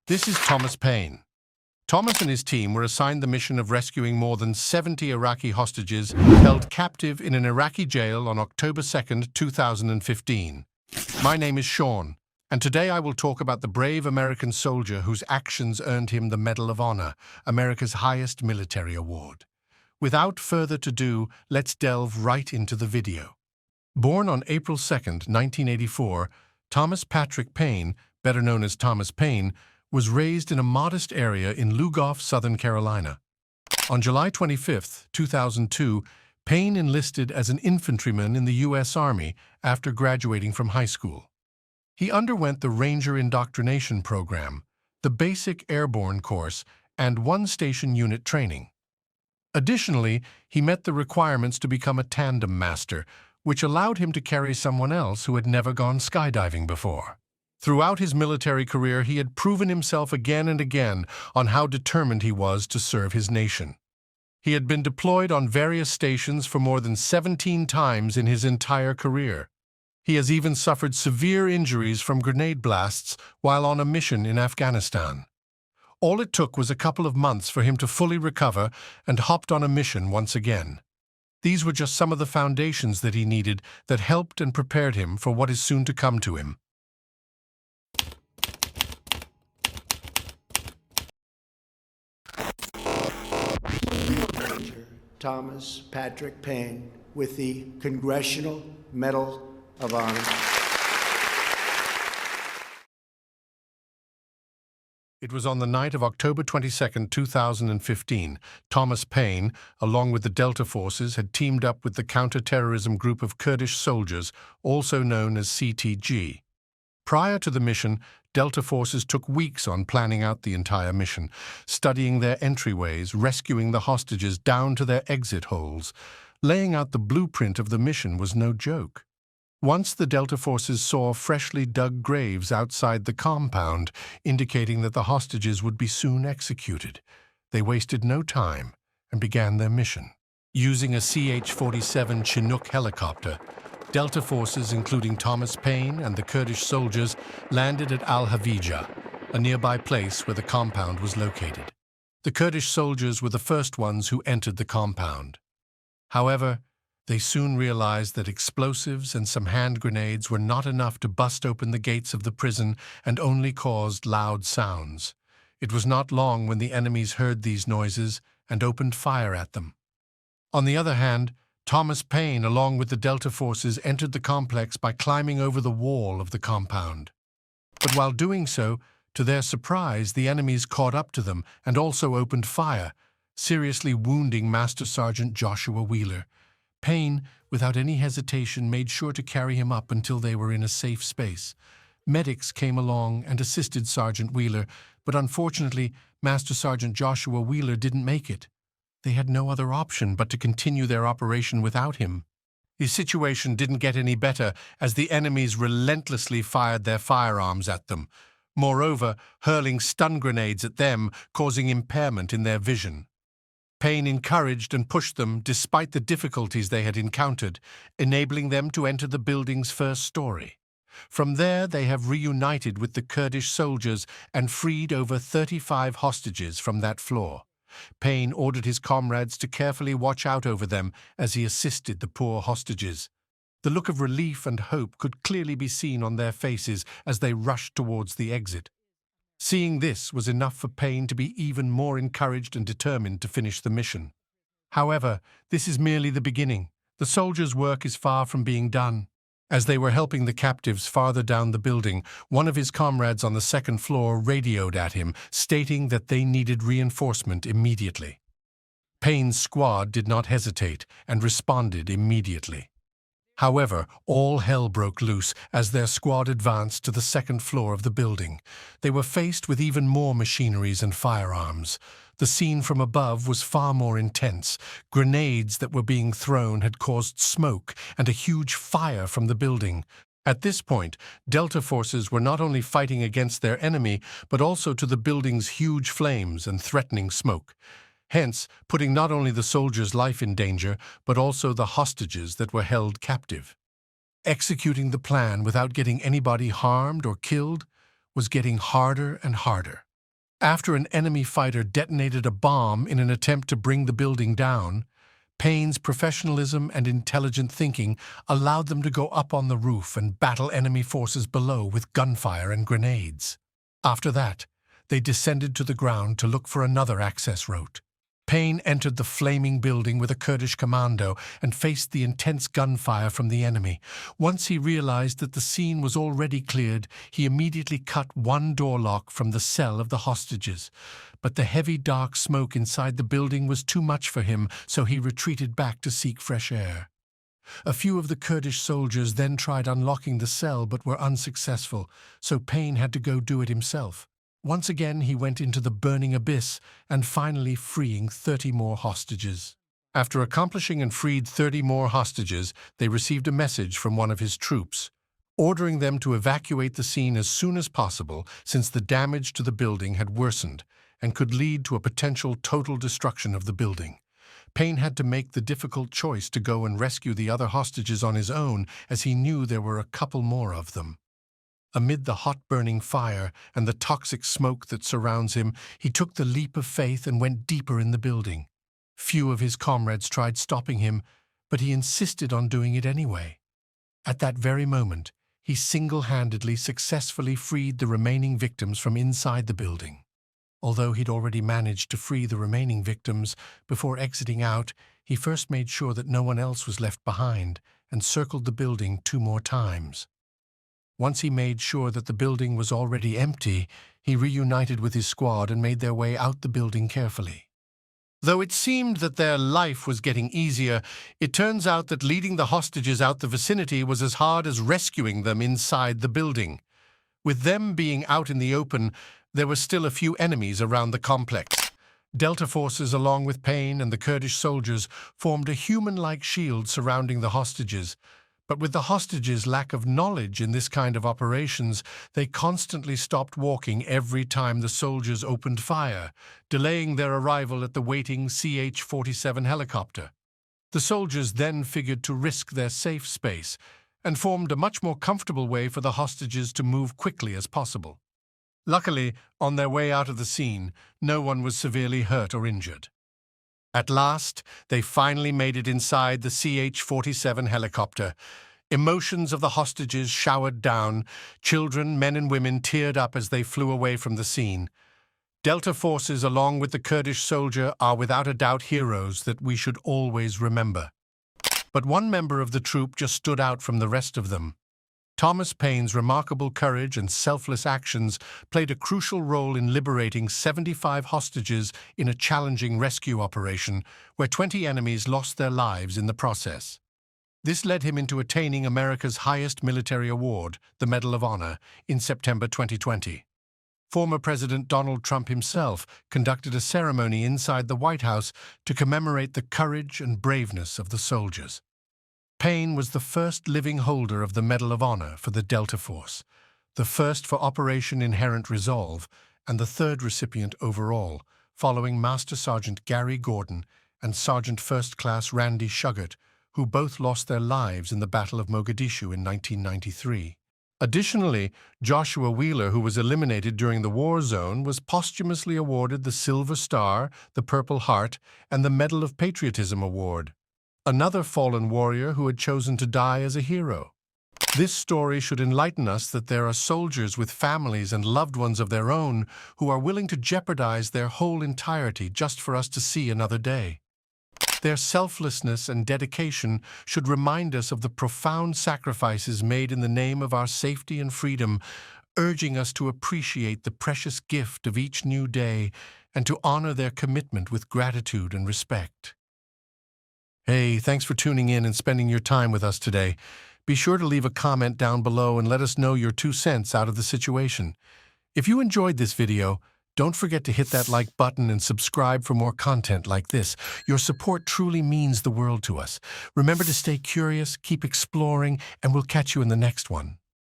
This is Thomas Paine. Thomas and his team were assigned the mission of rescuing more than 70 Iraqi hostages held captive in an Iraqi jail on October 2, 2015. My name is Sean, and today I will talk about the brave American soldier whose actions earned him the Medal of Honor, America's highest military award. Without further ado, let's delve right into the video. Born on April 2, 1984, Thomas Patrick Paine, better known as Thomas Paine, was raised in a modest area in Lugoff, Southern Carolina. On July 25, 2002, Paine enlisted as an infantryman in the U.S. Army after graduating from high school. He underwent the Ranger Indoctrination Program, the Basic Airborne Course, and one-station unit training. Additionally, he met the requirements to become a tandem master, which allowed him to carry someone else who had never gone skydiving before. Throughout his military career, he had proven himself again and again on how determined he was to serve his nation. He had been deployed on various stations for more than 17 times in his entire career. He has even suffered severe injuries from grenade blasts while on a mission in Afghanistan. All it took was a couple of months for him to fully recover and hopped on a mission once again. These were just some of the foundations that he needed that helped and prepared him for what is soon to come to him. Major Thomas Patrick Paine with the Congressional Medal of Honor. It was on the night of October 22, 2015, Thomas Paine, along with the Delta Forces, had teamed up with the counter-terrorism group of Kurdish soldiers, also known as CTG. Prior to the mission, Delta Forces took weeks on planning out the entire mission, studying their entryways, rescuing the hostages down to their exit holes. Laying out the blueprint of the mission was no joke. Once the Delta Forces saw freshly dug graves outside the compound, indicating that the hostages would be soon executed, they wasted no time and began their mission. Using a CH-47 Chinook helicopter, Delta Forces, including Thomas Paine and the Kurdish soldiers, landed at Al-Havija, a nearby place where the compound was located. The Kurdish soldiers were the first ones who entered the compound. However, they soon realized that explosives and some hand grenades were not enough to bust open the gates of the prison and only caused loud sounds. It was not long when the enemies heard these noises and opened fire at them. On the other hand, Thomas Paine, along with the Delta Forces, entered the complex by climbing over the wall of the compound. But while doing so, to their surprise, the enemies caught up to them and also opened fire, seriously wounding Master Sergeant Joshua Wheeler. Paine, without any hesitation, made sure to carry him up until they were in a safe space. Medics came along and assisted Sergeant Wheeler, but unfortunately, Master Sergeant Joshua Wheeler didn't make it. They had no other option but to continue their operation without him. His situation didn't get any better as the enemies relentlessly fired their firearms at them, moreover, hurling stun grenades at them, causing impairment in their vision. Paine encouraged and pushed them despite the difficulties they had encountered, enabling them to enter the building's first story. From there, they have reunited with the Kurdish soldiers and freed over 35 hostages from that floor. Paine ordered his comrades to carefully watch out over them as he assisted the poor hostages. The look of relief and hope could clearly be seen on their faces as they rushed towards the exit. Seeing this was enough for Paine to be even more encouraged and determined to finish the mission. However, this is merely the beginning. The soldiers' work is far from being done. As they were helping the captives farther down the building, one of his comrades on the second floor radioed at him, stating that they needed reinforcement immediately. Paine's squad did not hesitate and responded immediately. However, all hell broke loose as their squad advanced to the second floor of the building. They were faced with even more machineries and firearms. The scene from above was far more intense. Grenades that were being thrown had caused smoke and a huge fire from the building. At this point, Delta Forces were not only fighting against their enemy, but also to the building's huge flames and threatening smoke. Hence, putting not only the soldiers' life in danger, but also the hostages that were held captive. Executing the plan without getting anybody harmed or killed was getting harder and harder. After an enemy fighter detonated a bomb in an attempt to bring the building down, Payne's professionalism and intelligent thinking allowed them to go up on the roof and battle enemy forces below with gunfire and grenades. After that, they descended to the ground to look for another access route. Payne entered the flaming building with a Kurdish commando and faced the intense gunfire from the enemy. Once he realized that the scene was already cleared, he immediately cut one door lock from the cell of the hostages. But the heavy dark smoke inside the building was too much for him, so he retreated back to seek fresh air. A few of the Kurdish soldiers then tried unlocking the cell but were unsuccessful, so Payne had to go do it himself. Once again, he went into the burning abyss and finally freeing 30 more hostages. After accomplishing and freed 30 more hostages, they received a message from one of his troops, ordering them to evacuate the scene as soon as possible since the damage to the building had worsened and could lead to a potential total destruction of the building. Payne had to make the difficult choice to go and rescue the other hostages on his own, as he knew there were a couple more of them. Amid the hot burning fire and the toxic smoke that surrounds him, he took the leap of faith and went deeper in the building. Few of his comrades tried stopping him, but he insisted on doing it anyway. At that very moment, he single-handedly successfully freed the remaining victims from inside the building. Although he'd already managed to free the remaining victims, before exiting out, he first made sure that no one else was left behind and circled the building 2 more times. Once he made sure that the building was already empty, he reunited with his squad and made their way out the building carefully. Though it seemed that their life was getting easier, it turns out that leading the hostages out the vicinity was as hard as rescuing them inside the building. With them being out in the open, there were still a few enemies around the complex. Delta forces, along with Payne and the Kurdish soldiers, formed a human-like shield surrounding the hostages. But with the hostages' lack of knowledge in this kind of operations, they constantly stopped walking every time the soldiers opened fire, delaying their arrival at the waiting CH-47 helicopter. The soldiers then figured to risk their safe space and formed a much more comfortable way for the hostages to move quickly as possible. Luckily, on their way out of the scene, no one was severely hurt or injured. At last, they finally made it inside the CH-47 helicopter. Emotions of the hostages showered down. Children, men and women teared up as they flew away from the scene. Delta forces, along with the Kurdish soldier, are without a doubt heroes that we should always remember. But one member of the troop just stood out from the rest of them. Thomas Payne's remarkable courage and selfless actions played a crucial role in liberating 75 hostages in a challenging rescue operation where 20 enemies lost their lives in the process. This led him into attaining America's highest military award, the Medal of Honor, in September 2020. Former President Donald Trump himself conducted a ceremony inside the White House to commemorate the courage and braveness of the soldiers. Payne was the first living holder of the Medal of Honor for the Delta Force, the first for Operation Inherent Resolve, and the third recipient overall, following Master Sergeant Gary Gordon and Sergeant First Class Randy Shuggart, who both lost their lives in the Battle of Mogadishu in 1993. Additionally, Joshua Wheeler, who was eliminated during the war zone, was posthumously awarded the Silver Star, the Purple Heart, and the Medal of Patriotism Award. Another fallen warrior who had chosen to die as a hero. This story should enlighten us that there are soldiers with families and loved ones of their own who are willing to jeopardize their whole entirety just for us to see another day. Their selflessness and dedication should remind us of the profound sacrifices made in the name of our safety and freedom, urging us to appreciate the precious gift of each new day and to honor their commitment with gratitude and respect. Hey, thanks for tuning in and spending your time with us today. Be sure to leave a comment down below and let us know your 2 cents out of the situation. If you enjoyed this video, don't forget to hit that like button and subscribe for more content like this. Your support truly means the world to us. Remember to stay curious, keep exploring, and we'll catch you in the next one.